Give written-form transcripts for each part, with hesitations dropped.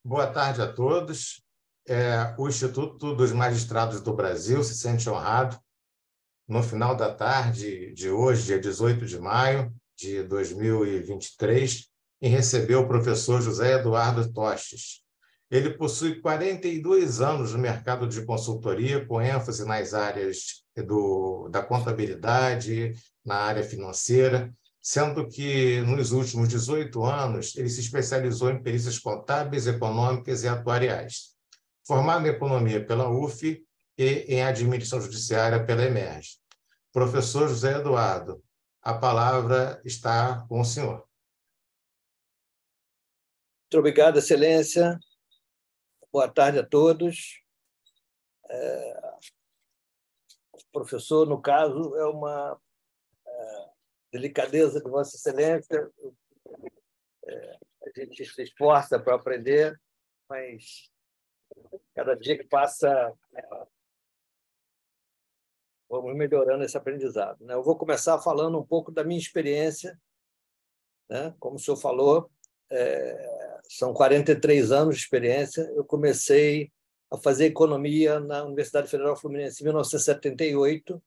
Boa tarde a todos. O Instituto dos Magistrados do Brasil se sente honrado, no final da tarde de hoje, dia 18 de maio de 2023, em receber o professor José Eduardo Tostes. Ele possui 42 anos no mercado de consultoria, com ênfase nas áreas da contabilidade, na área financeira, sendo que, nos últimos 18 anos, ele se especializou em perícias contábeis, econômicas e atuariais. Formado em economia pela UF e em administração judiciária pela EMERGE. Professor José Eduardo, a palavra está com o senhor. Muito obrigado, Excelência. Boa tarde a todos. O professor, no caso, é uma delicadeza de Vossa Excelência. A gente se esforça para aprender, mas cada dia que passa, vamos melhorando esse aprendizado. Eu vou começar falando um pouco da minha experiência. Como o senhor falou, são 43 anos de experiência. Eu comecei a fazer economia na Universidade Federal Fluminense em 1978,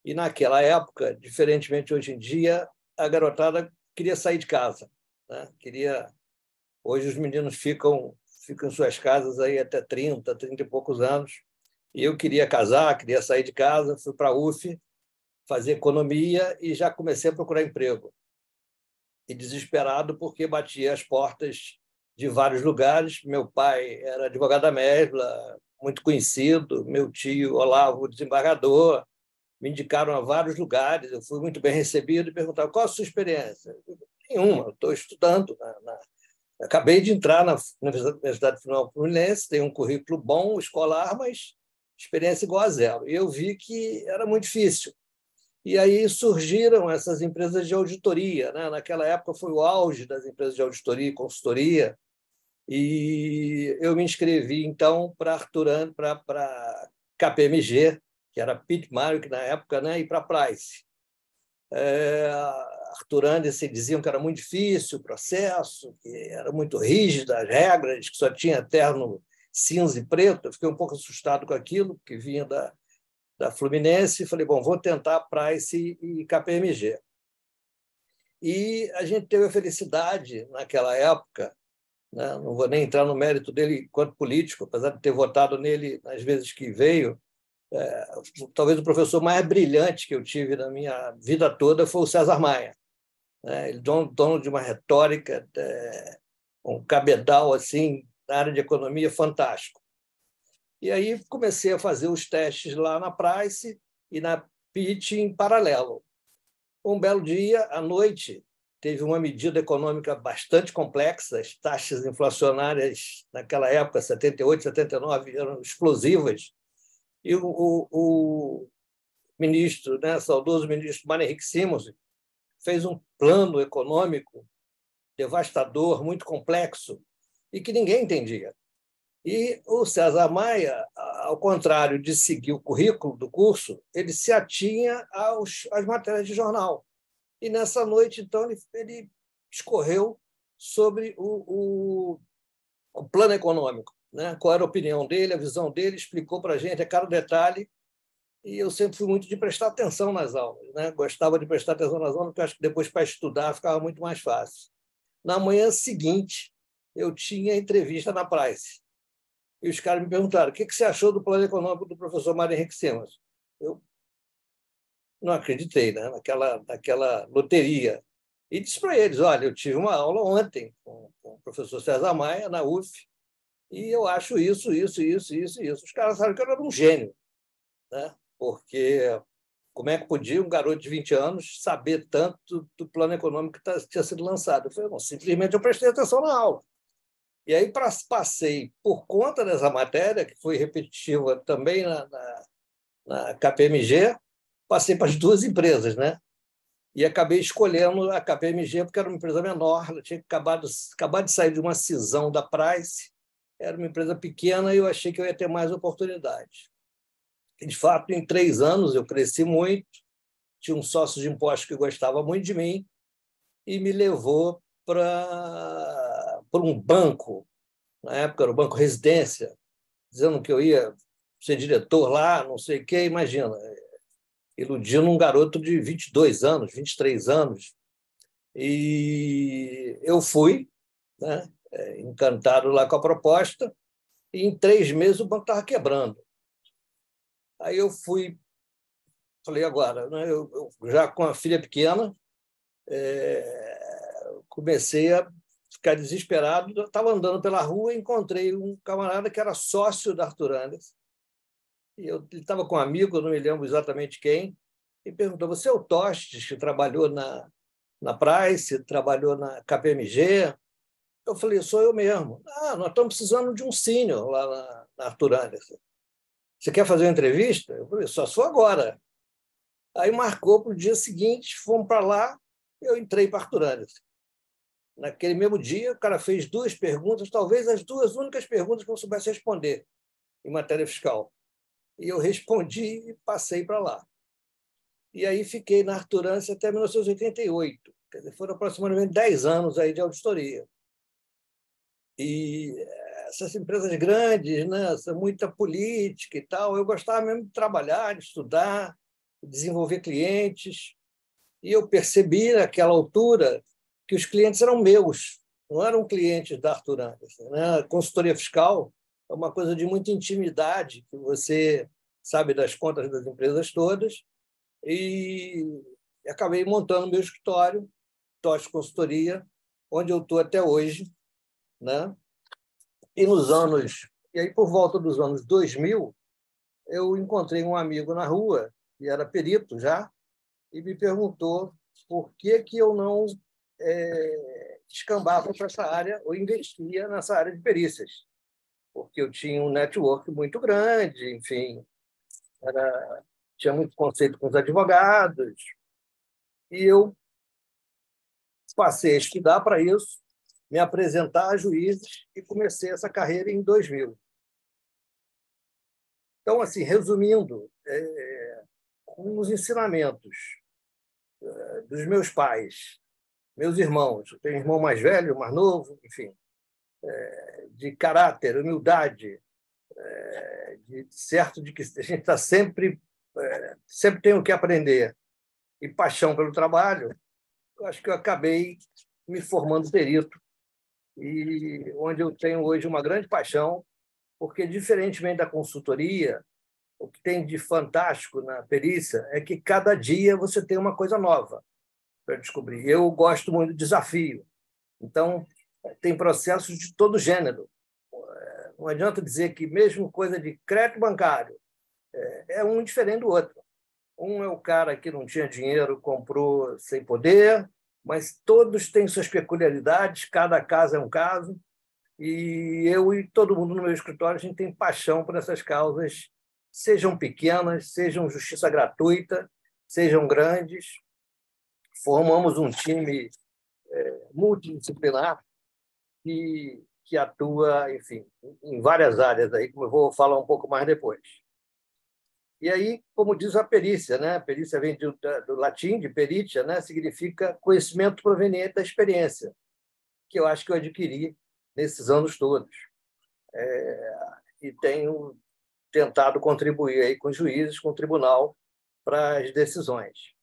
e naquela época, diferentemente hoje em dia, a garotada queria sair de casa. Hoje os meninos ficam em suas casas aí até 30 e poucos anos, e eu queria casar, queria sair de casa, fui para a UF fazer economia e já comecei a procurar emprego. E desesperado porque batia as portas de vários lugares. Meu pai era advogado da Mesbla, muito conhecido, meu tio Olavo, desembargador, me indicaram a vários lugares, eu fui muito bem recebido e perguntaram: qual a sua experiência? Nenhuma, estou estudando. Acabei de entrar na Universidade Federal Fluminense, tenho um currículo bom, escolar, mas experiência igual a zero. E eu vi que era muito difícil. E aí surgiram essas empresas de auditoria. Naquela época foi o auge das empresas de auditoria e consultoria, e eu me inscrevi, então, para KPMG, que era Pitt Marwick na época, e para a Price. Arthur Andersen diziam que era muito difícil o processo, que era muito rígida as regras, que só tinha terno cinza e preto. Eu fiquei um pouco assustado com aquilo, porque vinha da Fluminense, e falei, bom, vou tentar Price e KPMG. E a gente teve a felicidade, naquela época, não vou nem entrar no mérito dele enquanto político, apesar de ter votado nele nas vezes que veio, talvez o professor mais brilhante que eu tive na minha vida toda foi o César Maia. Ele dono de uma retórica, um cabedal assim, na área de economia fantástico. E aí comecei a fazer os testes lá na Price e na Pitt em paralelo. Um belo dia, à noite, teve uma medida econômica bastante complexa, as taxas inflacionárias naquela época, 78, 79, eram explosivas, e o ministro, saudoso ministro Mário Henrique Simons, fez um plano econômico devastador, muito complexo, e que ninguém entendia. E o César Maia, ao contrário de seguir o currículo do curso, ele se atinha às matérias de jornal. E nessa noite, então, ele escorreu sobre o plano econômico, qual era a opinião dele, a visão dele, explicou para a gente a cada detalhe. E eu sempre fui muito de prestar atenção nas aulas. Gostava de prestar atenção nas aulas, porque acho que depois, para estudar, ficava muito mais fácil. Na manhã seguinte, eu tinha entrevista na Price. E os caras me perguntaram: o que você achou do plano econômico do professor Mário Henrique Simons? Eu não acreditei, naquela loteria. E disse para eles: olha, eu tive uma aula ontem com o professor César Maia, na UF, e eu acho isso. Os caras acharam que eu era um gênio, porque como é que podia um garoto de 20 anos saber tanto do plano econômico que tinha sido lançado? Eu falei: não, simplesmente eu prestei atenção na aula. E aí passei, por conta dessa matéria, que foi repetitiva também na KPMG, passei para as duas empresas, E acabei escolhendo a KPMG porque era uma empresa menor, ela tinha acabado de sair de uma cisão da Price, era uma empresa pequena e eu achei que eu ia ter mais oportunidades. E, de fato, em 3 anos eu cresci muito, tinha um sócio de impostos que gostava muito de mim e me levou para um banco na época era o Banco Residência, dizendo que eu ia ser diretor lá, não sei o quê, imagina, iludindo um garoto de 22 anos, 23 anos. E eu fui, né, encantado lá com a proposta, e em 3 meses o banco estava quebrando. Aí eu fui, falei, agora, né, eu já com a filha pequena, comecei a ficar desesperado. Eu estava andando pela rua e encontrei um camarada que era sócio da Arthur Andersen. E ele estava com um amigo, eu não me lembro exatamente quem, e perguntou: você é o Tostes, que trabalhou na Price, trabalhou na KPMG? Eu falei: sou eu mesmo. Ah, nós estamos precisando de um sênior lá na Arthur Andersen. Você quer fazer uma entrevista? Eu falei: só sou agora. Aí marcou para o dia seguinte, fomos para lá, eu entrei para Arthur Andersen. Naquele mesmo dia, o cara fez 2 perguntas, talvez as 2 únicas perguntas que eu soubesse responder em matéria fiscal. E eu respondi e passei para lá. E aí fiquei na Arthur Andersen até 1988. Quer dizer, foram aproximadamente 10 anos aí de auditoria. E essas empresas grandes, né, muita política e tal, eu gostava mesmo de trabalhar, de estudar, de desenvolver clientes. E eu percebi naquela altura que os clientes eram meus, não eram clientes da Arthur Andersen, né? A consultoria fiscal é uma coisa de muita intimidade, que você sabe das contas das empresas todas, e acabei montando meu escritório, Tostes Consultoria, onde eu estou até hoje, né? E aí por volta dos anos 2000, eu encontrei um amigo na rua, que era perito já, e me perguntou por que eu não descambava para essa área ou investia nessa área de perícias, porque eu tinha um network muito grande, enfim, tinha muito conceito com os advogados, e eu passei a estudar para isso, me apresentar a juízes e comecei essa carreira em 2000. Então, assim, resumindo, com os ensinamentos dos meus pais, meus irmãos, eu tenho um irmão mais velho, mais novo, enfim, de caráter, humildade, de certo de que a gente está sempre tem o que aprender, e paixão pelo trabalho, eu acho que eu acabei me formando perito, e onde eu tenho hoje uma grande paixão, porque, diferentemente da consultoria, o que tem de fantástico na perícia é que cada dia você tem uma coisa nova para descobrir. Eu gosto muito do desafio. Então, tem processos de todo gênero. Não adianta dizer que mesmo coisa de crédito bancário é um diferente do outro. Um é o cara que não tinha dinheiro, comprou sem poder, mas todos têm suas peculiaridades, cada caso é um caso, e eu e todo mundo no meu escritório, a gente tem paixão por essas causas, sejam pequenas, sejam justiça gratuita, sejam grandes. Formamos um time multidisciplinar que atua, enfim, em várias áreas, aí, como eu vou falar um pouco mais depois. E aí, como diz a perícia, né? A perícia vem do latim, de peritia, né? Significa conhecimento proveniente da experiência, que eu acho que eu adquiri nesses anos todos. E tenho tentado contribuir aí com os juízes, com o tribunal, para as decisões.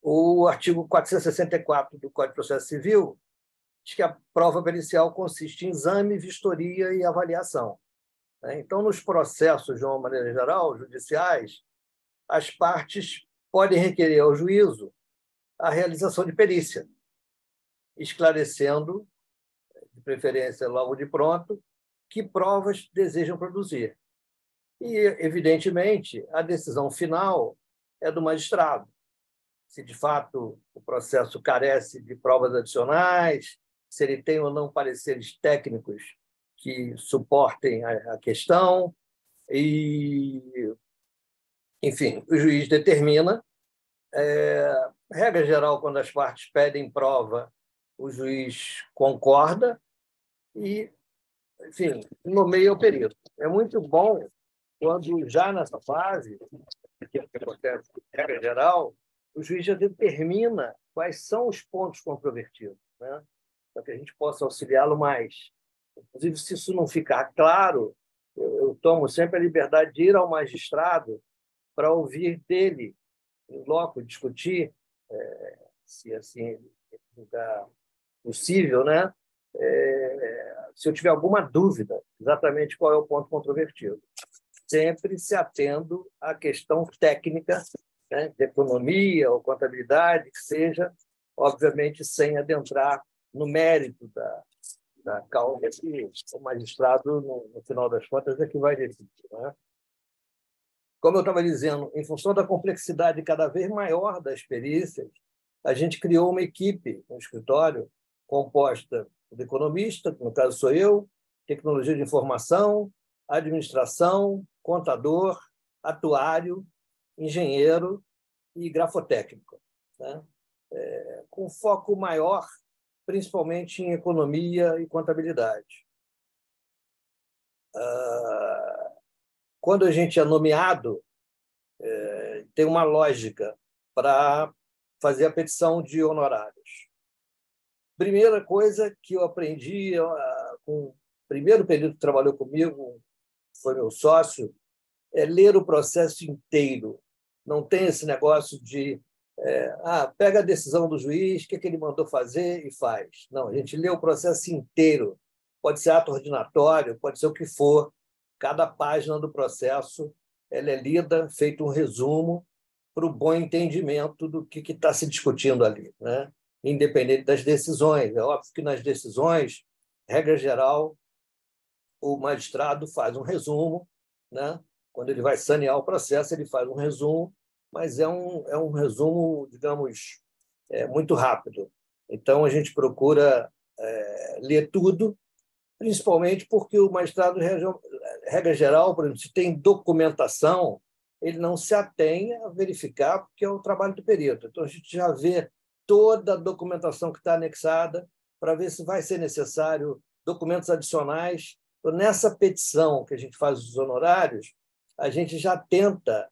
O artigo 464 do Código de Processo Civil diz que a prova pericial consiste em exame, vistoria e avaliação. Então, nos processos, de uma maneira geral, judiciais, as partes podem requerer ao juízo a realização de perícia, esclarecendo, de preferência logo de pronto, que provas desejam produzir. E, evidentemente, a decisão final é do magistrado. Se, de fato, o processo carece de provas adicionais, se ele tem ou não pareceres técnicos que suportem a questão. E, enfim, o juiz determina. Regra geral, quando as partes pedem prova, o juiz concorda e, enfim, nomeia o perito. É muito bom quando, já nessa fase, que acontece regra geral, o juiz já determina quais são os pontos controvertidos, né? Para que a gente possa auxiliá-lo mais. Inclusive, se isso não ficar claro, eu tomo sempre a liberdade de ir ao magistrado para ouvir dele, em loco, discutir, se assim ficar possível, né? Se eu tiver alguma dúvida, exatamente qual é o ponto controvertido. Sempre se atendo à questão técnica, né, de economia ou contabilidade, que seja, obviamente, sem adentrar no mérito da causa, que o magistrado, no final das contas, é que vai decidir. Né? Como eu estava dizendo, em função da complexidade cada vez maior das perícias, a gente criou uma equipe no escritório composta de economista, no caso sou eu, tecnologia de informação, administração, contador, atuário, engenheiro e grafotécnico, né? Com foco maior, principalmente em economia e contabilidade. Quando a gente é nomeado, tem uma lógica para fazer a petição de honorários. Primeira coisa que eu aprendi com o primeiro período que trabalhou comigo, foi meu sócio, é ler o processo inteiro. Não tem esse negócio de pega a decisão do juiz, o que ele mandou fazer e faz. Não, a gente lê o processo inteiro. Pode ser ato ordinatório, pode ser o que for. Cada página do processo ela é lida, feito um resumo para o bom entendimento do que está se discutindo ali, né? Independente das decisões. É óbvio que nas decisões, regra geral, o magistrado faz um resumo, né? Quando ele vai sanear o processo, ele faz um resumo, mas é um resumo, digamos, muito rápido. Então, a gente procura ler tudo, principalmente porque o magistrado, regra geral, por exemplo, se tem documentação, ele não se atém a verificar, porque é o trabalho do perito. Então, a gente já vê toda a documentação que está anexada para ver se vai ser necessário documentos adicionais. Então, nessa petição que a gente faz os honorários, a gente já tenta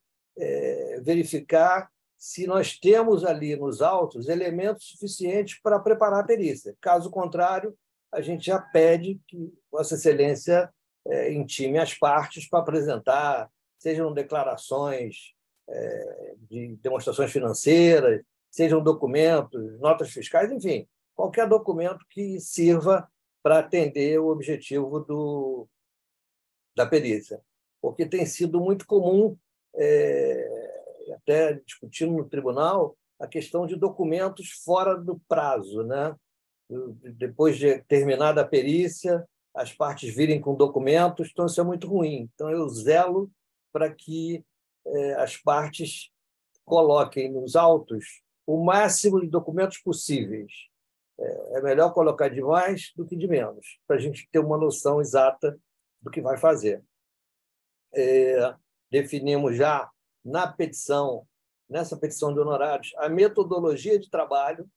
verificar se nós temos ali nos autos elementos suficientes para preparar a perícia. Caso contrário, a gente já pede que Vossa Excelência intime as partes para apresentar, sejam declarações de demonstrações financeiras, sejam documentos, notas fiscais, enfim, qualquer documento que sirva para atender o objetivo da perícia. Porque tem sido muito comum, até discutindo no tribunal, a questão de documentos fora do prazo, né? Depois de terminada a perícia, as partes virem com documentos, então isso é muito ruim. Então, eu zelo para que as partes coloquem nos autos o máximo de documentos possíveis. É melhor colocar de mais do que de menos, para a gente ter uma noção exata do que vai fazer. Definimos já nessa petição de honorários, a metodologia de trabalho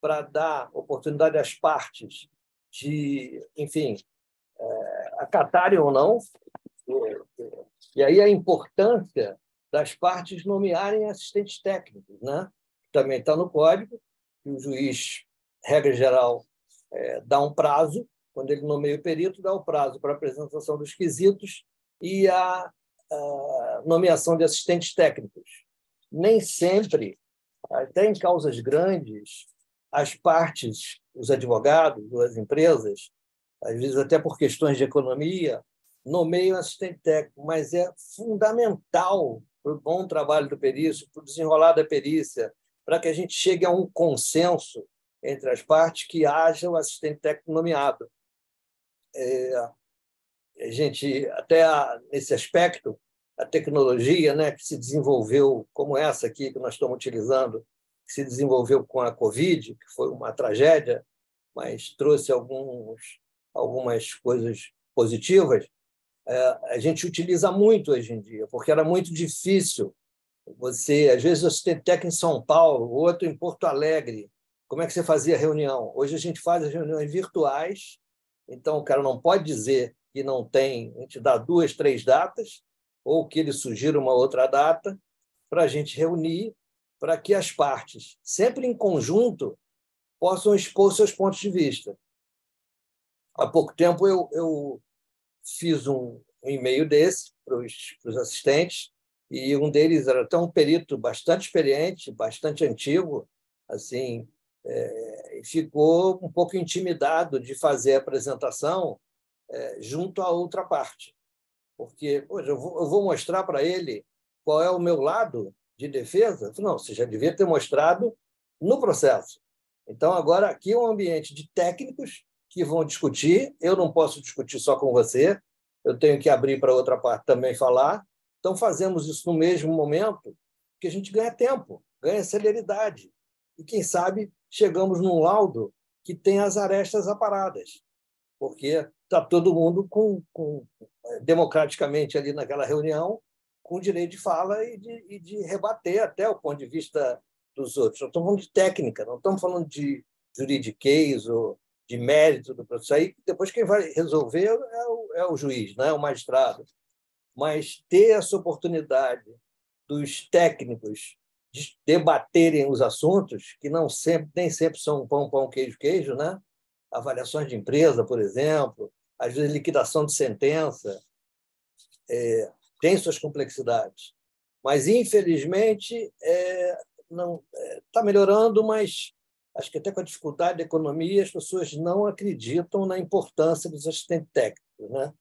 para dar oportunidade às partes de, enfim, acatarem ou não. E aí a importância das partes nomearem assistentes técnicos, né? Também está no código, que o juiz, regra geral, dá um prazo, quando ele nomeia o perito, dá o prazo para a apresentação dos quesitos e a nomeação de assistentes técnicos. Nem sempre, até em causas grandes, as partes, os advogados, as empresas, às vezes até por questões de economia, nomeiam assistente técnico, mas é fundamental para o bom trabalho do perício, para o desenrolar da perícia, para que a gente chegue a um consenso entre as partes que haja o assistente técnico nomeado. A gente, até nesse aspecto, a tecnologia, né, que se desenvolveu, como essa aqui que nós estamos utilizando, que se desenvolveu com a Covid, que foi uma tragédia, mas trouxe algumas coisas positivas, a gente utiliza muito hoje em dia, porque era muito difícil você, às vezes, você tem técnico em São Paulo, outro em Porto Alegre. Como é que você fazia a reunião? Hoje a gente faz as reuniões virtuais, então o cara não pode dizer que não tem, a gente dá 2, 3 datas, ou que ele sugira uma outra data, para a gente reunir, para que as partes, sempre em conjunto, possam expor seus pontos de vista. há pouco tempo eu fiz um e-mail desse para os assistentes, e um deles era até um perito bastante experiente, bastante antigo, assim, e ficou um pouco intimidado de fazer a apresentação junto à outra parte, porque poxa, eu vou mostrar para ele qual é o meu lado de defesa. Eu falei, não, você já devia ter mostrado no processo. Então, agora aqui é um ambiente de técnicos que vão discutir, eu não posso discutir só com você, eu tenho que abrir para outra parte também falar. Então, fazemos isso no mesmo momento, que a gente ganha tempo, ganha celeridade. E, quem sabe, chegamos num laudo que tem as arestas aparadas, porque está todo mundo democraticamente ali naquela reunião, com direito de fala e de rebater até o ponto de vista dos outros. Nós estamos falando de técnica, não estamos falando de juridiquês ou de mérito do processo. Aí, depois quem vai resolver é o juiz, né? O magistrado. Mas ter essa oportunidade dos técnicos de debaterem os assuntos, que nem sempre são pão, pão, queijo, queijo, né? Avaliações de empresa, por exemplo, às vezes liquidação de sentença, tem suas complexidades. Mas, infelizmente, não está melhorando, mas acho que até com a dificuldade da economia, as pessoas não acreditam na importância dos assistentes técnicos, né?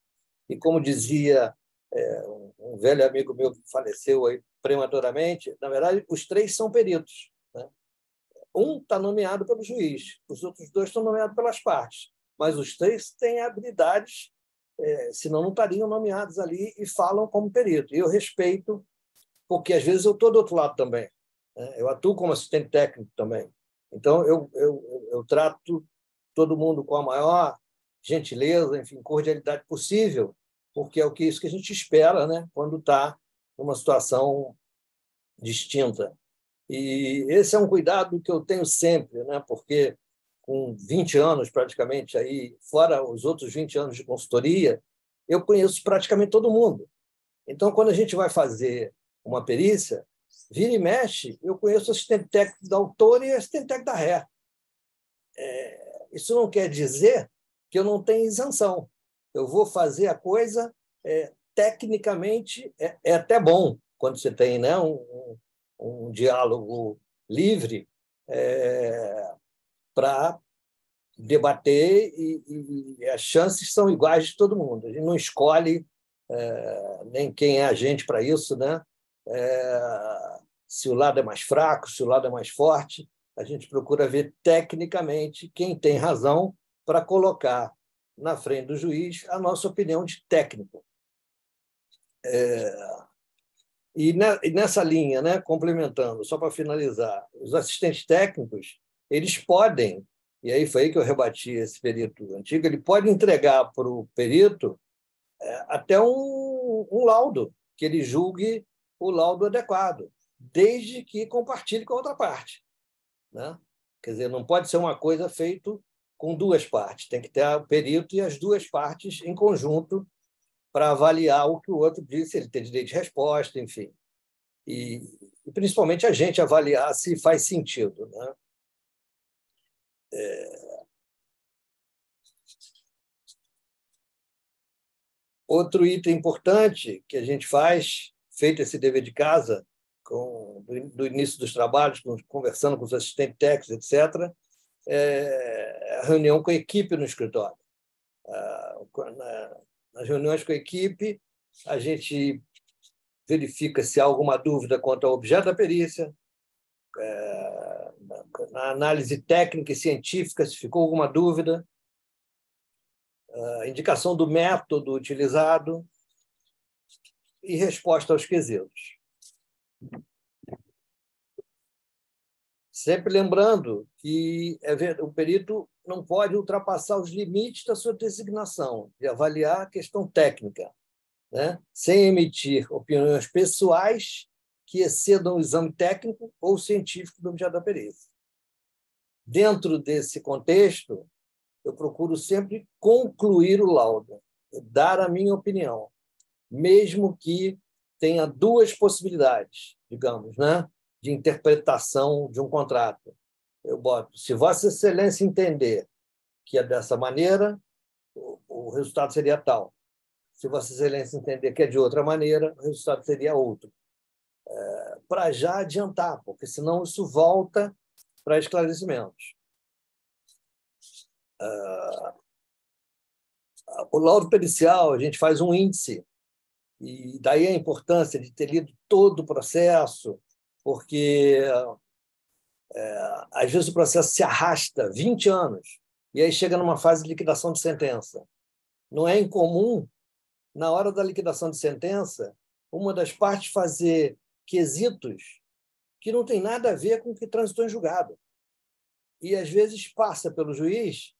E, como dizia um velho amigo meu que faleceu aí prematuramente, na verdade, os três são peritos, né? Um está nomeado pelo juiz, os outros dois estão nomeados pelas partes, mas os três têm habilidades, senão não estariam nomeados ali e falam como perito. E eu respeito, porque às vezes eu estou do outro lado também, né? Eu atuo como assistente técnico também. Então, eu trato todo mundo com a maior gentileza, enfim, cordialidade possível, porque é isso que a gente espera, né, quando está numa situação distinta. E esse é um cuidado que eu tenho sempre, né, porque com 20 anos praticamente, aí, fora os outros 20 anos de consultoria, eu conheço praticamente todo mundo. Então, quando a gente vai fazer uma perícia, vira e mexe, eu conheço o assistente técnico da autora e o assistente técnico da ré. Isso não quer dizer que eu não tenho isenção. Eu vou fazer a coisa tecnicamente, até bom quando você tem, né, um diálogo livre para debater e as chances são iguais de todo mundo. A gente não escolhe nem quem é a gente para isso, né? Se o lado é mais fraco, se o lado é mais forte, a gente procura ver tecnicamente quem tem razão para colocar na frente do juiz a nossa opinião de técnico. E nessa linha, né, complementando, só para finalizar, os assistentes técnicos, eles podem, e aí foi aí que eu rebati esse perito antigo, ele pode entregar para o perito até um laudo, que ele julgue o laudo adequado, desde que compartilhe com a outra parte, né? Quer dizer, não pode ser uma coisa feita com duas partes, tem que ter o perito e as duas partes em conjunto para avaliar o que o outro disse, ele tem direito de resposta, enfim. E principalmente a gente avaliar se faz sentido, né? Outro item importante que a gente faz, feito esse dever de casa, do início dos trabalhos, conversando com os assistentes técnicos, etc., a reunião com a equipe no escritório. Nas reuniões com a equipe, a gente verifica se há alguma dúvida quanto ao objeto da perícia, na análise técnica e científica, se ficou alguma dúvida, a indicação do método utilizado e resposta aos quesitos. Sempre lembrando que o perito não pode ultrapassar os limites da sua designação, de avaliar a questão técnica, né, sem emitir opiniões pessoais que excedam o exame técnico ou científico do objeto da perícia. Dentro desse contexto, eu procuro sempre concluir o laudo, dar a minha opinião, mesmo que tenha duas possibilidades, digamos, né, de interpretação de um contrato. Eu boto, se Vossa Excelência entender que é dessa maneira, o resultado seria tal. Se Vossa Excelência entender que é de outra maneira, o resultado seria outro. Para já adiantar, porque senão isso volta para esclarecimentos. O laudo pericial, a gente faz um índice, e daí a importância de ter lido todo o processo, porque às vezes o processo se arrasta 20 anos, e aí chega numa fase de liquidação de sentença. Não é incomum, na hora da liquidação de sentença, uma das partes fazer quesitos que não tem nada a ver com o que transitou em julgado. E, às vezes, passa pelo juiz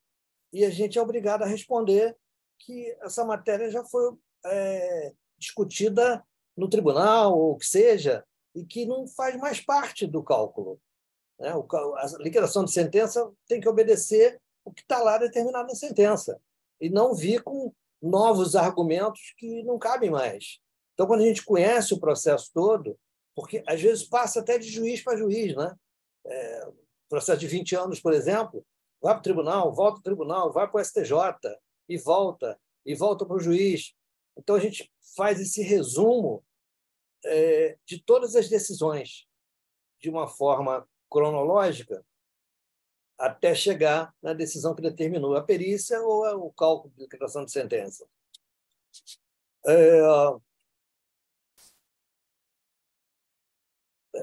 e a gente é obrigado a responder que essa matéria já foi discutida no tribunal, ou o que seja, e que não faz mais parte do cálculo. A liquidação de sentença tem que obedecer o que está lá determinado na sentença, e não vir com novos argumentos que não cabem mais. Então, quando a gente conhece o processo todo, porque às vezes passa até de juiz para juiz, né? Processo de 20 anos, por exemplo, vai para o tribunal, volta ao tribunal, vai para o STJ e volta para o juiz. Então, a gente faz esse resumo de todas as decisões de uma forma cronológica até chegar na decisão que determinou a perícia ou o cálculo de liquidação de sentença.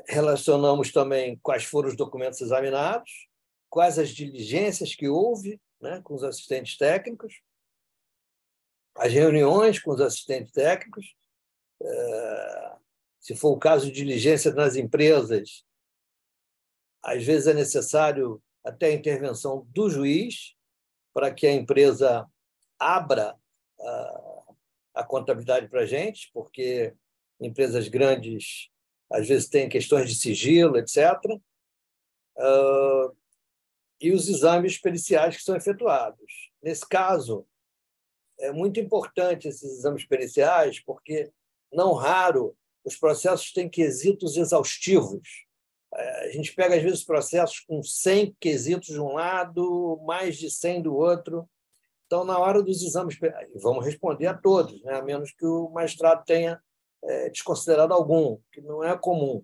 Relacionamos também quais foram os documentos examinados, quais as diligências que houve, né, com os assistentes técnicos, as reuniões com os assistentes técnicos, se for o caso de diligência nas empresas, às vezes é necessário até a intervenção do juiz para que a empresa abra a contabilidade para a gente, porque empresas grandes às vezes têm questões de sigilo, etc. E os exames periciais que são efetuados. Nesse caso, é muito importante esses exames periciais, porque, não raro, os processos têm quesitos exaustivos. A gente pega, às vezes, processos com 100 quesitos de um lado, mais de 100 do outro. Então, na hora dos exames, vamos responder a todos, né? A menos que o magistrado tenha desconsiderado algum, que não é comum.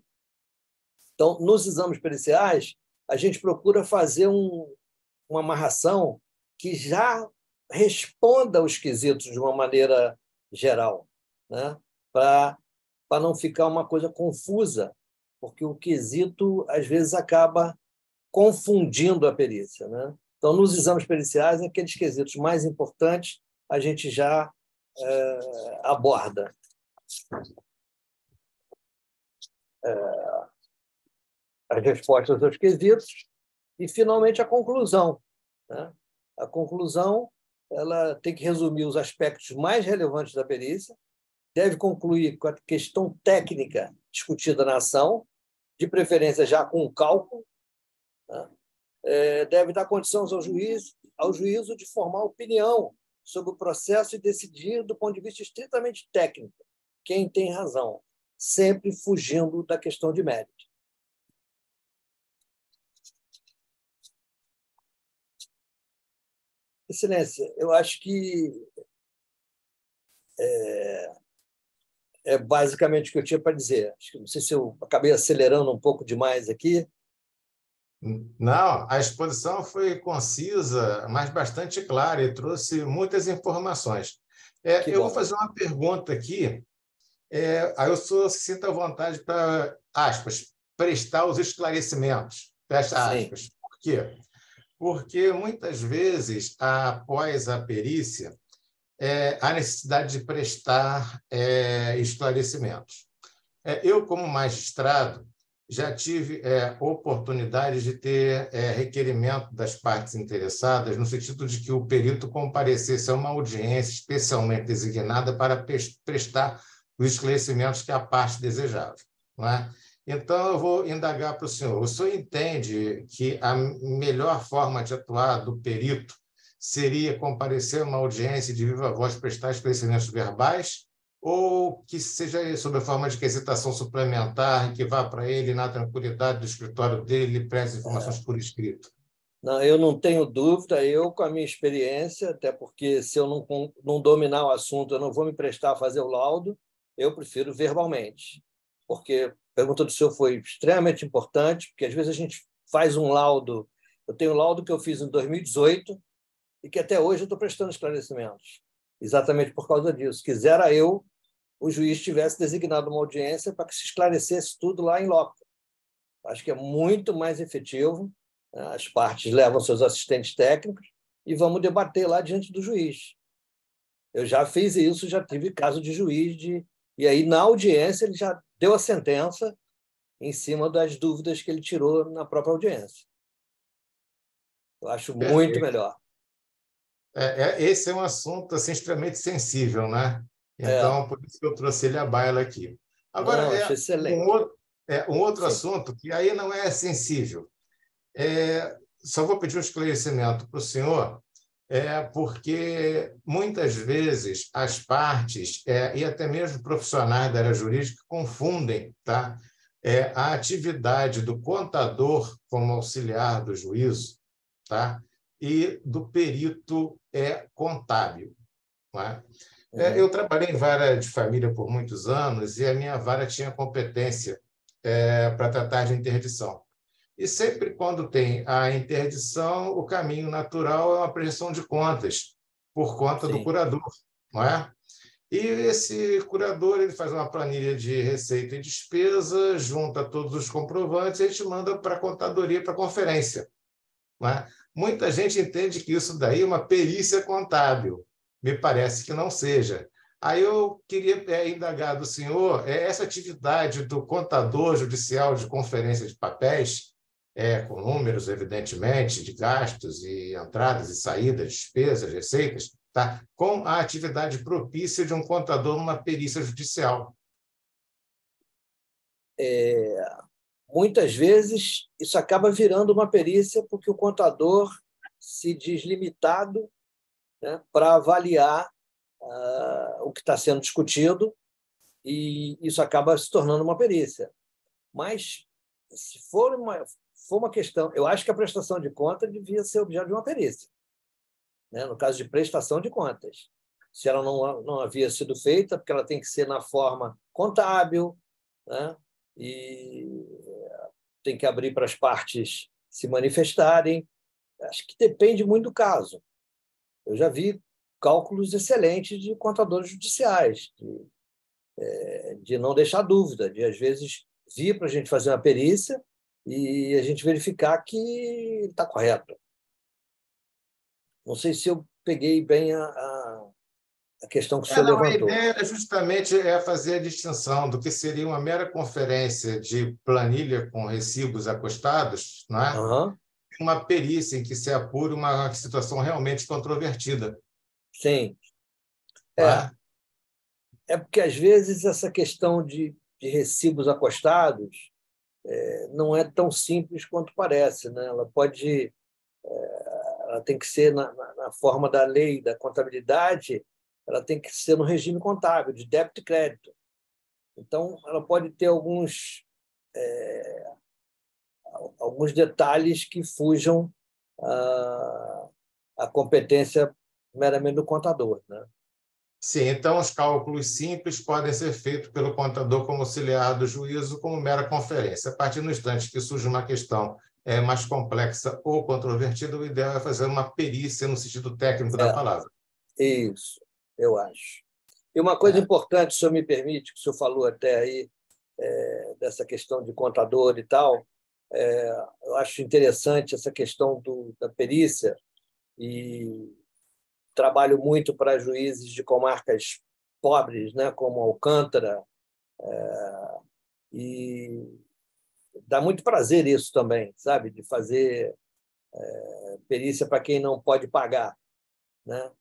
Então, nos exames periciais, a gente procura fazer uma amarração que já responda aos quesitos de uma maneira geral, né? Para não ficar uma coisa confusa, porque o quesito, às vezes, acaba confundindo a perícia, né? Então, nos exames periciais, aqueles quesitos mais importantes a gente já aborda. As respostas aos quesitos e, finalmente, a conclusão, né? A conclusão ela tem que resumir os aspectos mais relevantes da perícia, deve concluir com a questão técnica discutida na ação, de preferência já com o cálculo, né? Deve dar condições ao juízo de formar opinião sobre o processo e decidir do ponto de vista estritamente técnico quem tem razão, sempre fugindo da questão de mérito. Excelência, eu acho que é basicamente o que eu tinha para dizer. Acho que, não sei se eu acabei acelerando um pouco demais aqui. Não, a exposição foi concisa, mas bastante clara e trouxe muitas informações. Eu vou fazer uma pergunta aqui, aí eu se sinta à vontade para, aspas, prestar os esclarecimentos, fecha aspas. Sim. Por quê? Porque, muitas vezes, após a perícia, há necessidade de prestar esclarecimentos. Eu, como magistrado, já tive oportunidade de ter requerimento das partes interessadas, no sentido de que o perito comparecesse a uma audiência especialmente designada para prestar os esclarecimentos que a parte desejava, não é? Então, eu vou indagar para o senhor. O senhor entende que a melhor forma de atuar do perito seria comparecer a uma audiência de viva voz, prestar esclarecimentos verbais, ou que seja sob a forma de quesitação suplementar, que vá para ele na tranquilidade do escritório dele e preste informações por escrito? Não, eu não tenho dúvida, eu, com a minha experiência, até porque se eu não dominar o assunto, eu não vou me prestar a fazer o laudo, eu prefiro verbalmente. Porque a pergunta do senhor foi extremamente importante, porque às vezes a gente faz um laudo. Eu tenho um laudo que eu fiz em 2018 e que até hoje eu estou prestando esclarecimentos, exatamente por causa disso. Quisera eu, o juiz tivesse designado uma audiência para que se esclarecesse tudo lá em loco. Acho que é muito mais efetivo. As partes levam seus assistentes técnicos e vamos debater lá diante do juiz. Eu já fiz isso, já tive caso de juiz, e aí, na audiência, ele já deu a sentença em cima das dúvidas que ele tirou na própria audiência. Eu acho muito Perfeito. melhor. Esse é um assunto assim, extremamente sensível, né? É, Então, por isso que eu trouxe ele à baila aqui. Agora, não, acho excelente. um outro Sim, assunto que aí não é sensível. Só vou pedir um esclarecimento para o senhor, porque muitas vezes as partes e até mesmo profissionais da área jurídica confundem, tá? A atividade do contador como auxiliar do juízo, tá? E do perito contábil. Não é? Eu uhum, trabalhei em vara de família por muitos anos e a minha vara tinha competência para tratar de interdição. E sempre quando tem a interdição, o caminho natural é uma prestação de contas, por conta do sim. curador, não é? E esse curador ele faz uma planilha de receita e despesa, junta todos os comprovantes e a gente manda para a contadoria, para a conferência. Não é? Muita gente entende que isso daí é uma perícia contábil. Me parece que não seja. Aí eu queria indagar do senhor essa atividade do contador judicial de conferência de papéis, com números, evidentemente, de gastos e entradas e saídas, despesas, receitas, tá? Com a atividade propícia de um contador numa perícia judicial. Muitas vezes, isso acaba virando uma perícia porque o contador se diz limitado, né, para avaliar o que está sendo discutido, e isso acaba se tornando uma perícia. Mas, se for uma questão, eu acho que a prestação de conta devia ser objeto de uma perícia, né? No caso de prestação de contas. Se ela não havia sido feita, porque ela tem que ser na forma contábil, né? E tem que abrir para as partes se manifestarem. Acho que depende muito do caso. Eu já vi cálculos excelentes de contadores judiciais, de não deixar dúvida, de, às vezes, vir para a gente fazer uma perícia e a gente verificar que está correto. Não sei se eu peguei bem a questão que o senhor Não, a levantou. ideia é justamente fazer a distinção do que seria uma mera conferência de planilha com recibos acostados, não é? Uhum. Uma perícia em que se apure uma situação realmente controvertida. Sim. Não É, é? é porque, às vezes, essa questão de recibos acostados não é tão simples quanto parece, né? Ela tem que ser na forma da lei da contabilidade, ela tem que ser no regime contábil, de débito e crédito. Então, ela pode ter alguns detalhes que fujam à competência meramente do contador, né? Sim, então os cálculos simples podem ser feitos pelo contador como auxiliar do juízo, como mera conferência. A partir do instante que surge uma questão mais complexa ou controvertida, o ideal é fazer uma perícia no sentido técnico da É, palavra. isso, eu acho. E uma coisa É. importante, se o senhor me permite, que o senhor falou até aí, dessa questão de contador e tal, eu acho interessante essa questão da perícia, e trabalho muito para juízes de comarcas pobres, né, como Alcântara, e dá muito prazer isso também, sabe, de fazer perícia para quem não pode pagar, né?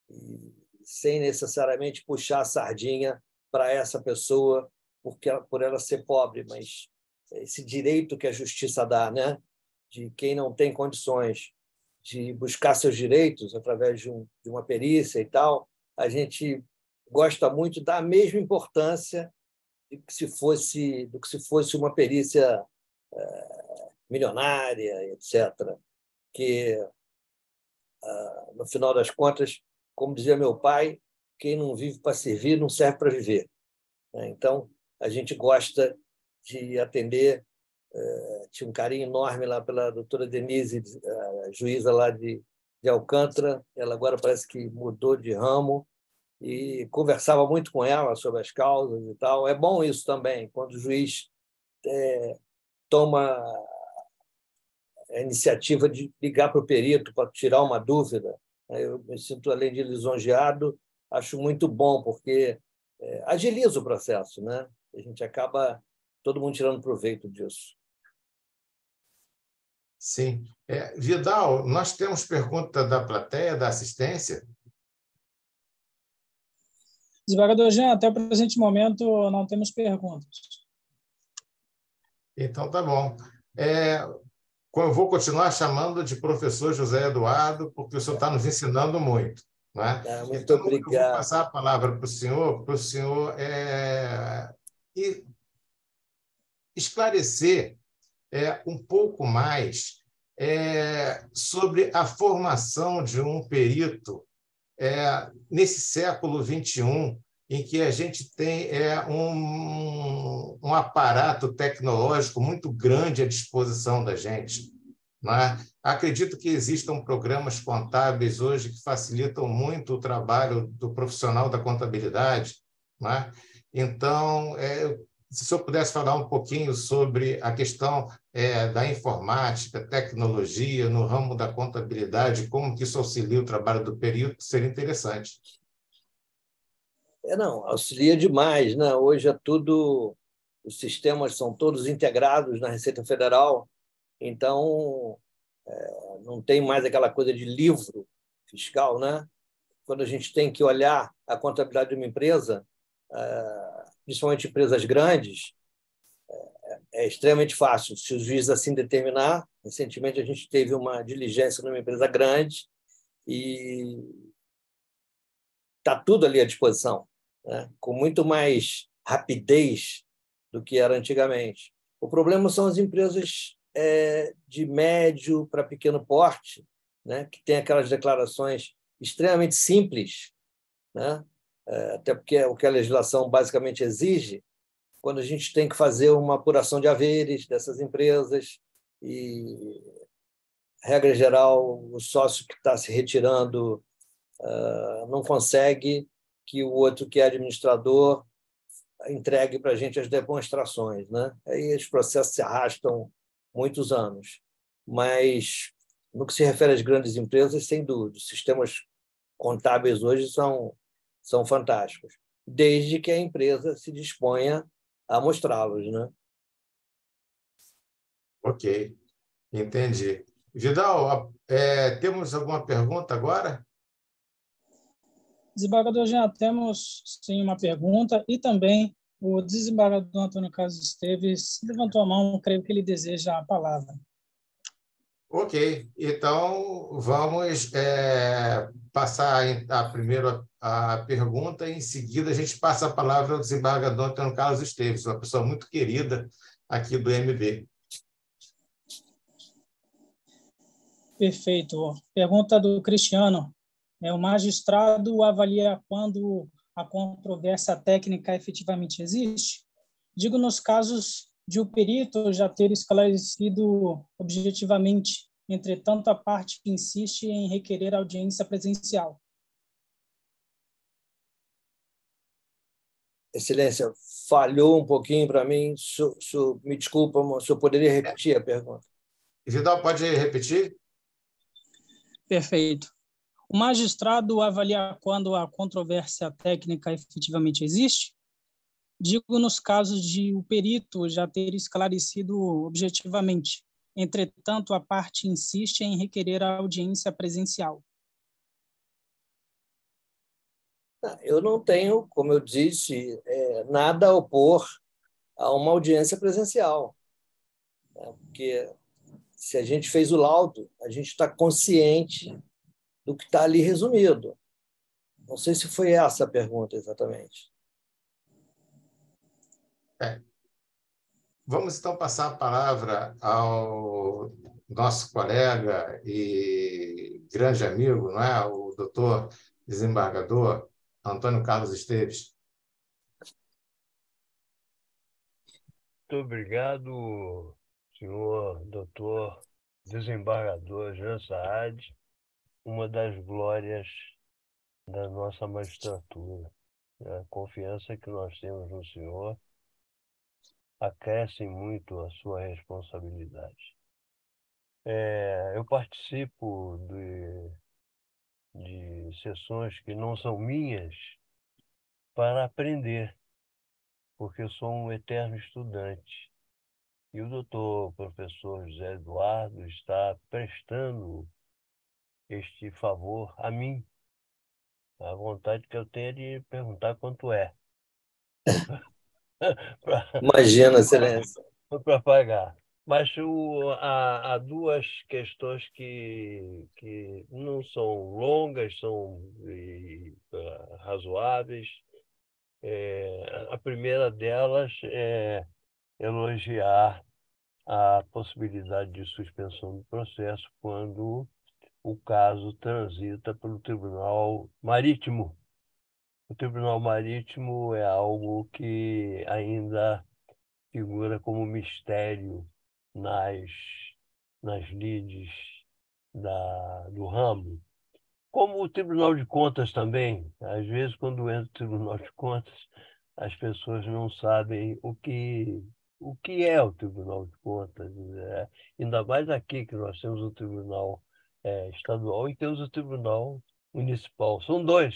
E sem necessariamente puxar a sardinha para essa pessoa por ela ser pobre, mas esse direito que a justiça dá, né? De quem não tem condições de buscar seus direitos através de uma perícia e tal, a gente gosta muito da mesma importância do que se fosse uma perícia milionária, etc. porque, no final das contas, como dizia meu pai, quem não vive para servir não serve para viver. Então, a gente gosta de atender. Tinha um carinho enorme lá pela doutora Denise, a juíza lá de Alcântara. Ela agora parece que mudou de ramo, e conversava muito com ela sobre as causas e tal. É bom isso também, quando o juiz toma a iniciativa de ligar para o perito para tirar uma dúvida. Eu me sinto, além de lisonjeado, acho muito bom, porque agiliza o processo, né? A gente acaba todo mundo tirando proveito disso. Sim. Vidal, nós temos pergunta da plateia, da assistência? Desembargador Jean, até o presente momento não temos perguntas. Então, tá bom. Eu vou continuar chamando de professor José Eduardo, porque o senhor está nos ensinando muito. Né? Muito então, obrigado. Eu vou passar a palavra para o senhor esclarecer um pouco mais sobre a formação de um perito nesse século XXI, em que a gente tem um aparato tecnológico muito grande à disposição da gente. Né? Acredito que existam programas contábeis hoje que facilitam muito o trabalho do profissional da contabilidade. Né? Então, se o senhor pudesse falar um pouquinho sobre a questão da informática, tecnologia no ramo da contabilidade, como que isso auxilia o trabalho do perito, seria interessante. Não, auxilia demais, né? Hoje os sistemas são todos integrados na Receita Federal, então não tem mais aquela coisa de livro fiscal, né? Quando a gente tem que olhar a contabilidade de uma empresa, principalmente empresas grandes, é extremamente fácil. Se o juiz assim determinar, recentemente a gente teve uma diligência numa empresa grande e está tudo ali à disposição, né? Com muito mais rapidez do que era antigamente. O problema são as empresas de médio para pequeno porte, né? Que tem aquelas declarações extremamente simples, né? Até porque é o que a legislação basicamente exige, quando a gente tem que fazer uma apuração de haveres dessas empresas e, regra geral, o sócio que está se retirando não consegue que o outro, que é administrador, entregue para a gente as demonstrações, né? Aí os processos se arrastam muitos anos. Mas, no que se refere às grandes empresas, sem dúvida, os sistemas contábeis hoje são fantásticos, desde que a empresa se disponha a mostrá-los, né? Ok, entendi. Vidal, temos alguma pergunta agora? Desembargador Jean, temos sim uma pergunta, e também o desembargador Antônio Carlos Esteves levantou a mão, creio que ele deseja a palavra. Ok, então vamos passar primeiro a pergunta, e em seguida a gente passa a palavra ao desembargador Antônio Carlos Esteves, uma pessoa muito querida aqui do MB. Perfeito. Pergunta do Cristiano. O magistrado avalia quando a controvérsia técnica efetivamente existe? Digo nos casos de o perito já ter esclarecido objetivamente, entretanto, a parte insiste em requerer audiência presencial. Excelência, falhou um pouquinho para mim. Me desculpa, o senhor poderia repetir a pergunta? Vidal, pode repetir? Perfeito. O magistrado avalia quando a controvérsia técnica efetivamente existe? Digo nos casos de o perito já ter esclarecido objetivamente. Entretanto, a parte insiste em requerer a audiência presencial. Eu não tenho, como eu disse, nada a opor a uma audiência presencial, né? Porque se a gente fez o laudo, a gente está consciente do que está ali resumido. Não sei se foi essa a pergunta exatamente. Vamos então passar a palavra ao nosso colega e grande amigo, não é? O doutor desembargador Antônio Carlos Esteves. Muito obrigado, senhor doutor desembargador Jean Saad, uma das glórias da nossa magistratura. A confiança que nós temos no senhor acresce muito a sua responsabilidade. Eu participo de sessões que não são minhas para aprender, porque eu sou um eterno estudante. E o doutor professor José Eduardo está prestando este favor a mim. A vontade que eu tenho é de perguntar quanto é Imagina, Excelência. para pagar. Mas há duas questões que não são longas, são razoáveis. A primeira delas é elogiar a possibilidade de suspensão do processo quando o caso transita pelo Tribunal Marítimo. O Tribunal Marítimo é algo que ainda figura como mistério nas, nas lides do ramo. Como o Tribunal de Contas também. Às vezes, quando entra o Tribunal de Contas, as pessoas não sabem o que é o Tribunal de Contas. Ainda mais aqui, que nós temos o Tribunal estadual e temos o Tribunal Municipal. São dois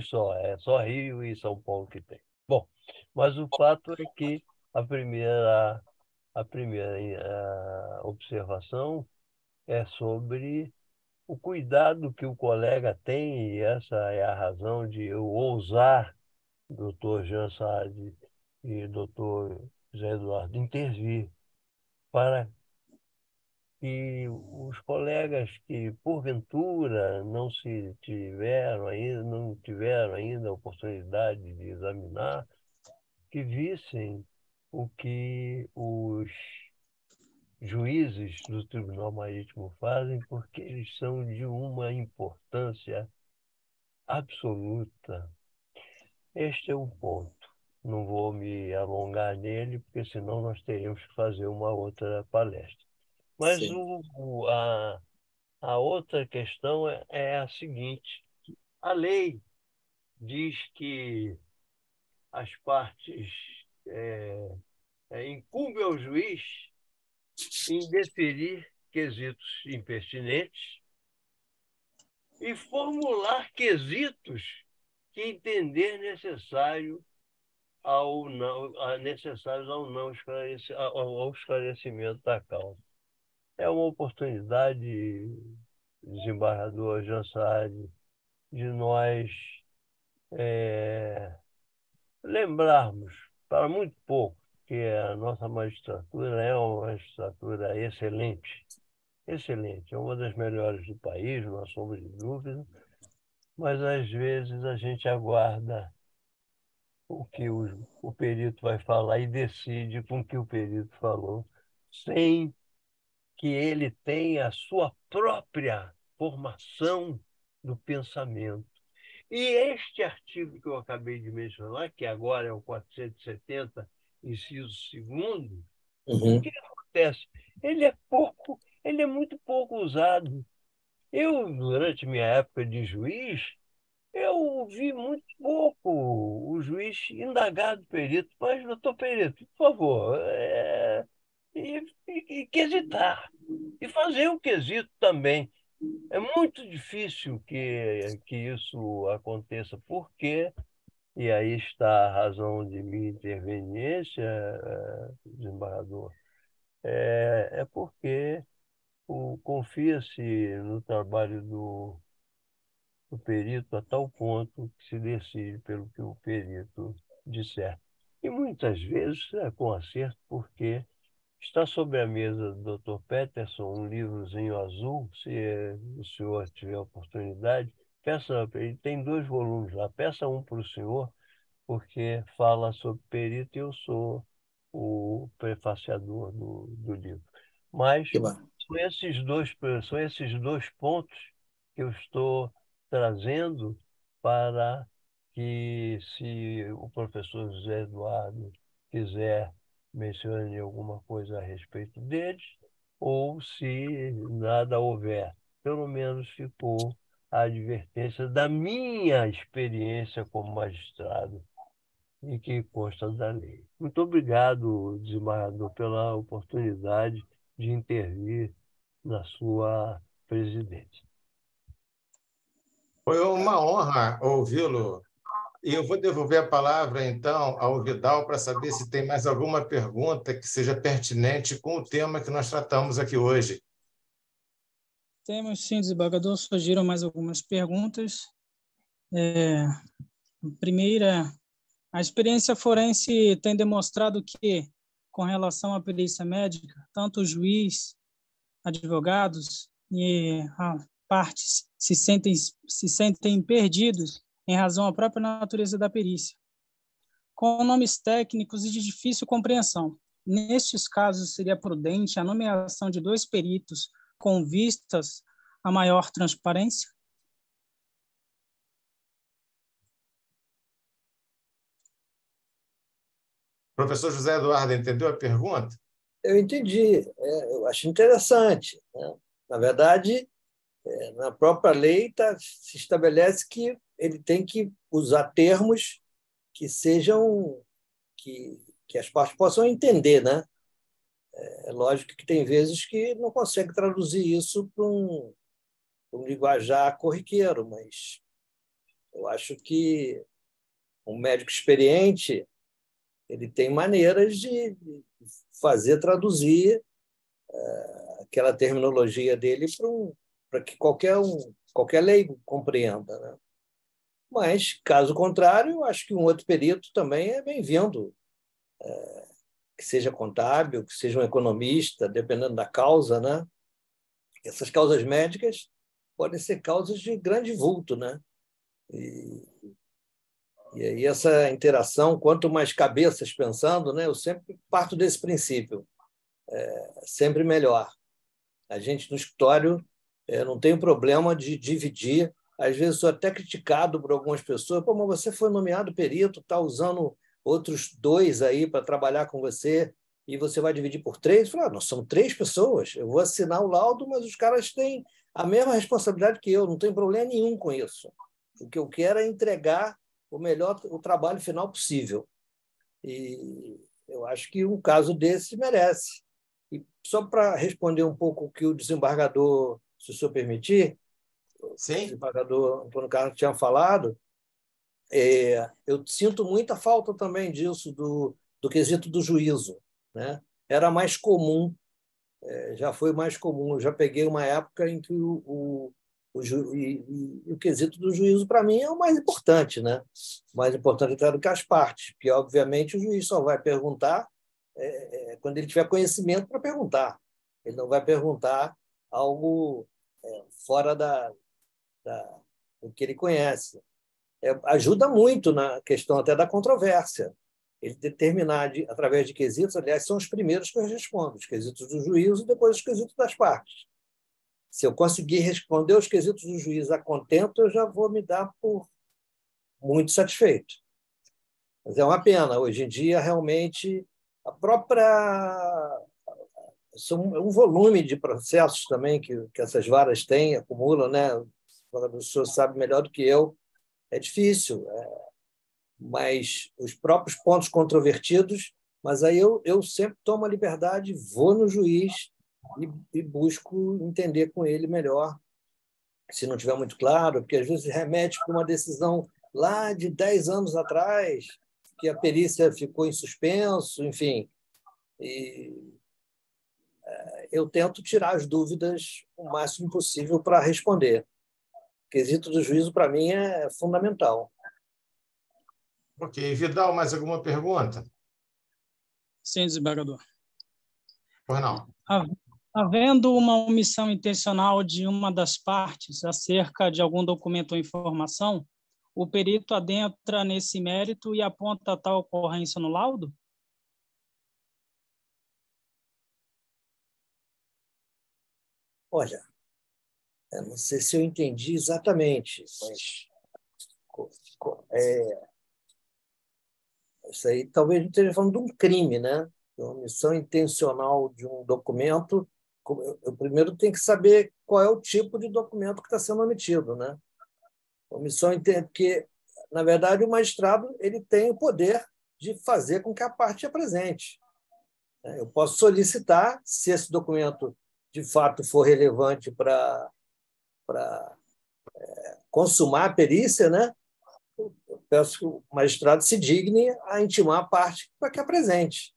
só. É só Rio e São Paulo que tem. Bom, mas o fato é que a primeira observação é sobre o cuidado que o colega tem, e essa é a razão de eu ousar, doutor Jean Saad e doutor José Eduardo, intervir para que os colegas que, porventura, não tiveram ainda a oportunidade de examinar, que vissem o que os juízes do Tribunal Marítimo fazem, porque eles são de uma importância absoluta. Este é o ponto. Não vou me alongar nele, porque senão nós teríamos que fazer uma outra palestra. Mas Sim. a outra questão é a seguinte: a lei diz que as partes incumbe ao juiz em deferir quesitos impertinentes e formular quesitos que entender necessários ao esclarecimento da causa. É uma oportunidade, desembargador Jean Saad, de nós lembrarmos, para muito pouco, que a nossa magistratura é uma magistratura excelente. Excelente, é uma das melhores do país, não há sombra de dúvida, mas às vezes a gente aguarda o que o perito vai falar e decide com o que o perito falou, sem que ele tenha a sua própria formação do pensamento. E este artigo que eu acabei de mencionar, que agora é o 470, inciso 2º, o que acontece? Ele é muito pouco usado. Eu, durante minha época de juiz, eu vi muito pouco o juiz indagar do perito. Mas, doutor perito, por favor, e quesitar. E fazer o quesito também. É muito difícil que isso aconteça, porque, e aí está a razão de minha interveniência, desembargador, é porque confia-se no trabalho do perito a tal ponto que se decide pelo que o perito disser. E muitas vezes é com acerto, porque está sobre a mesa do Dr. Peterson um livrozinho azul, se o senhor tiver oportunidade, peça, ele tem 2 volumes lá, peça um para o senhor, porque fala sobre perito e eu sou o prefaciador do livro. Mas são esses dois pontos que eu estou trazendo para que, se o professor José Eduardo quiser mencionar alguma coisa a respeito deles, ou se nada houver, pelo menos ficou a advertência da minha experiência como magistrado e que consta da lei. Muito obrigado, desembargador, pela oportunidade de intervir na sua presidência. Foi uma honra ouvi-lo. E eu vou devolver a palavra, então, ao Vidal para saber se tem mais alguma pergunta que seja pertinente com o tema que nós tratamos aqui hoje. Temos sim, desembargador, surgiram mais algumas perguntas. A primeira, a experiência forense tem demonstrado que, com relação à perícia médica, tanto o juiz, advogados e partes se sentem perdidos em razão à própria natureza da perícia, com nomes técnicos e de difícil compreensão. Nestes casos, seria prudente a nomeação de 2 peritos com vistas a maior transparência? Professor José Eduardo, entendeu a pergunta? Eu entendi. Eu acho interessante, né? Na verdade, na própria lei se estabelece que ele tem que usar termos que sejam que as partes possam entender, né? É lógico que tem vezes que não consegue traduzir isso para um linguajar corriqueiro, mas eu acho que um médico experiente ele tem maneiras de fazer traduzir aquela terminologia dele para que qualquer leigo compreenda, né? Mas, caso contrário, eu acho que um outro perito também é bem-vindo, que seja contábil, que seja um economista, dependendo da causa, né? Essas causas médicas podem ser causas de grande vulto, né? E aí essa interação, quanto mais cabeças pensando, né? Eu sempre parto desse princípio, sempre melhor. A gente no escritório não tem problema de dividir. Às vezes sou até criticado por algumas pessoas. Pô, mas você foi nomeado perito, está usando outros 2 aí para trabalhar com você e você vai dividir por 3? Eu falo, nós somos 3 pessoas. Eu vou assinar o laudo, mas os caras têm a mesma responsabilidade que eu. Não tem problema nenhum com isso. O que eu quero é entregar o trabalho final possível. E eu acho que um caso desse merece. E só para responder um pouco o que o desembargador, se o senhor permitir, Sim. O desembargador Antônio Carlos tinha falado, eu sinto muita falta também disso, do quesito do juízo, né? Era mais comum, já foi mais comum. Eu já peguei uma época em que o quesito do juízo, para mim, é o mais importante, né? O mais importante até do que as partes, porque, obviamente, o juiz só vai perguntar quando ele tiver conhecimento para perguntar. Ele não vai perguntar algo fora do que ele conhece. Ajuda muito na questão até da controvérsia. Ele determinar, através de quesitos, aliás, são os primeiros que eu respondo, os quesitos do juízo e depois os quesitos das partes. Se eu conseguir responder os quesitos do juiz a contento, eu já vou me dar por muito satisfeito. Mas é uma pena. Hoje em dia, realmente, a própria... É um volume de processos também que essas varas têm, acumulam, né? O senhor sabe melhor do que eu. É difícil, mas os próprios pontos controvertidos, mas aí eu sempre tomo a liberdade, vou no juiz e busco entender com ele melhor, se não estiver muito claro, porque às vezes remete para uma decisão lá de 10 anos atrás, que a perícia ficou em suspenso, enfim. E eu tento tirar as dúvidas o máximo possível para responder. O quesito do juízo, para mim, é fundamental. Ok. Vidal, mais alguma pergunta? Sim, desembargador. Pois não. Havendo uma omissão intencional de uma das partes acerca de algum documento ou informação, o perito adentra nesse mérito e aponta tal ocorrência no laudo? Olha, eu não sei se eu entendi exatamente, mas isso aí talvez não esteja falando de um crime, né? De uma omissão intencional de um documento. Eu primeiro tenho que saber qual é o tipo de documento que está sendo omitido, né? Porque, na verdade, o magistrado ele tem o poder de fazer com que a parte apresente. Eu posso solicitar, se esse documento de fato for relevante para consumar a perícia, né? Eu peço que o magistrado se digne a intimar a parte para que apresente.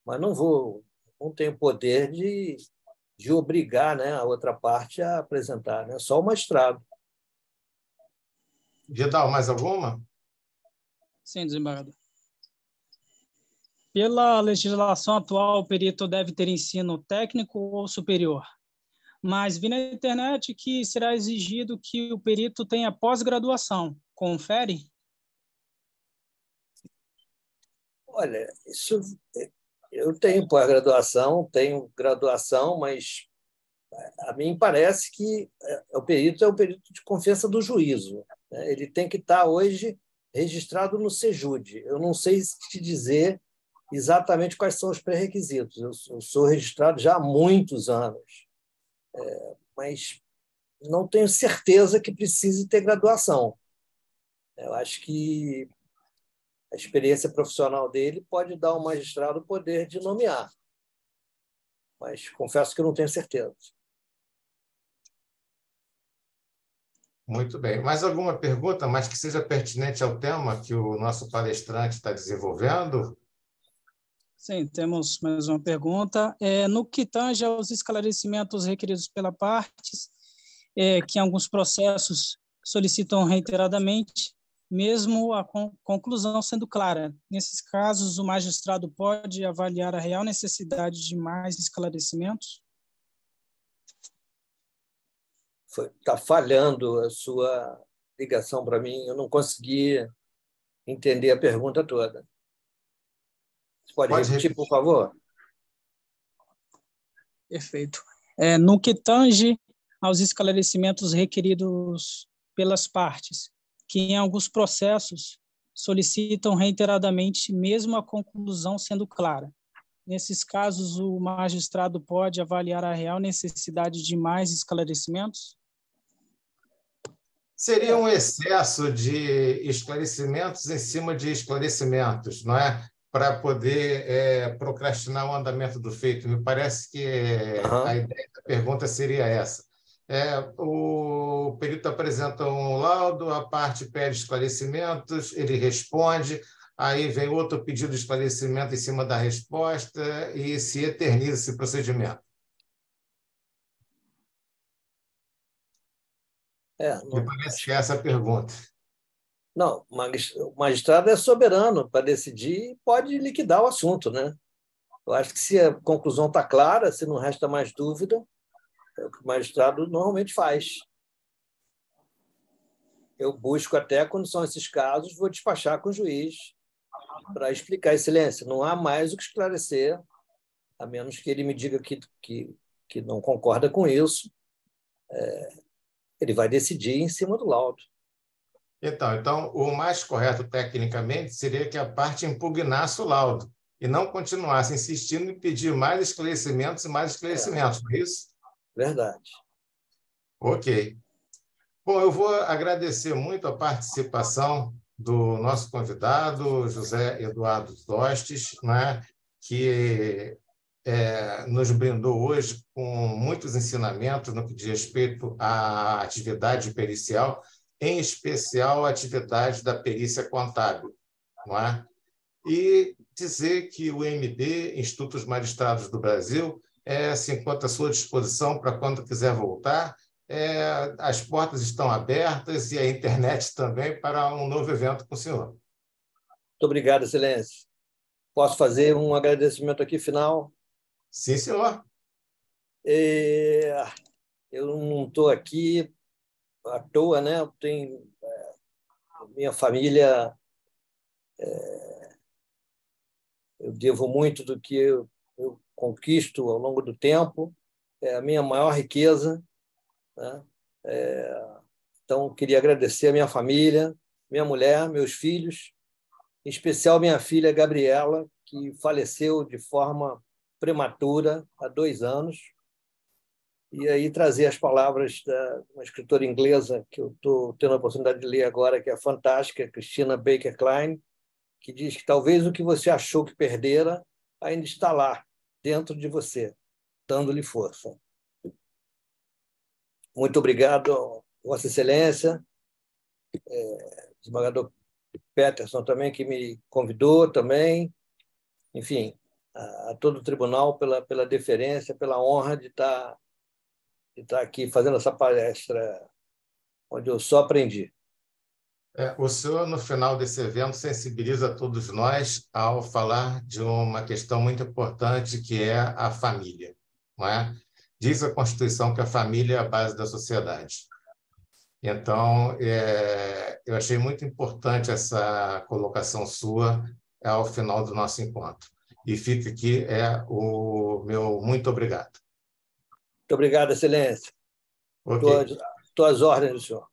Mas não tenho poder de obrigar, né, a outra parte a apresentar, né? Só o magistrado. Vidal, mais alguma? Sim, desembargador. Pela legislação atual, o perito deve ter ensino técnico ou superior, mas vi na internet que será exigido que o perito tenha pós-graduação. Confere? Olha, isso eu tenho pós-graduação, tenho graduação, mas a mim parece que o perito é o perito de confiança do juízo, né? Ele tem que estar hoje registrado no Sejude. Eu não sei te dizer exatamente quais são os pré-requisitos. Eu sou registrado já há muitos anos, mas não tenho certeza que precise ter graduação. Eu acho que a experiência profissional dele pode dar ao magistrado o poder de nomear, mas confesso que eu não tenho certeza. Muito bem. Mais alguma pergunta, mas que seja pertinente ao tema que o nosso palestrante está desenvolvendo? Sim, temos mais uma pergunta. No que tange aos esclarecimentos requeridos pela partes, que em alguns processos solicitam reiteradamente, mesmo a conclusão sendo clara. Nesses casos, o magistrado pode avaliar a real necessidade de mais esclarecimentos? Está falhando a sua ligação para mim, eu não consegui entender a pergunta toda. Você pode repetir, por favor? Perfeito. No que tange aos esclarecimentos requeridos pelas partes, que em alguns processos solicitam reiteradamente, mesmo a conclusão sendo clara. Nesses casos, o magistrado pode avaliar a real necessidade de mais esclarecimentos? Seria um excesso de esclarecimentos em cima de esclarecimentos, não é? Para poder procrastinar o andamento do feito. Me parece que a ideia da pergunta seria essa. O perito apresenta um laudo, a parte pede esclarecimentos, ele responde, aí vem outro pedido de esclarecimento em cima da resposta e se eterniza esse procedimento. Me parece que é essa a pergunta. Não, o magistrado é soberano para decidir e pode liquidar o assunto, né? Eu acho que se a conclusão está clara, se não resta mais dúvida, é o que o magistrado normalmente faz. Eu busco até, quando são esses casos, vou despachar com o juiz para explicar, excelência, não há mais o que esclarecer, a menos que ele me diga que não concorda com isso, ele vai decidir em cima do laudo. Então, o mais correto tecnicamente seria que a parte impugnasse o laudo e não continuasse insistindo em pedir mais esclarecimentos e mais esclarecimentos, não é isso? Verdade. Ok. Bom, eu vou agradecer muito a participação do nosso convidado, José Eduardo Dostes, né, que nos brindou hoje com muitos ensinamentos no que diz respeito à atividade pericial, em especial a atividade da perícia contábil, não é? E dizer que o IMB, Instituto dos Magistrados do Brasil, se encontra à sua disposição para quando quiser voltar. As portas estão abertas e a internet também para um novo evento com o senhor. Muito obrigado, excelência. Posso fazer um agradecimento aqui final? Sim, senhor. Eu não estou aqui à toa, né? Eu tenho minha família, eu devo muito do que eu conquisto ao longo do tempo. é a minha maior riqueza, né? Então, queria agradecer a minha família, minha mulher, meus filhos, em especial minha filha Gabriela, que faleceu de forma prematura há 2 anos. E aí trazer as palavras de uma escritora inglesa que eu estou tendo a oportunidade de ler agora, que é fantástica, Christina Baker Klein, que diz que talvez o que você achou que perdera ainda está lá, dentro de você, dando-lhe força. Muito obrigado, Vossa Excelência, desembargador Peterson também, que me convidou também, enfim, a todo o tribunal pela deferência, pela honra de estar aqui fazendo essa palestra, onde eu só aprendi. O senhor, no final desse evento, sensibiliza todos nós ao falar de uma questão muito importante, que é a família, não é? Diz a Constituição que a família é a base da sociedade. Então, eu achei muito importante essa colocação sua ao final do nosso encontro. E fica aqui o meu muito obrigado. Muito obrigado, Excelência. Ok. Tuas ordens, senhor.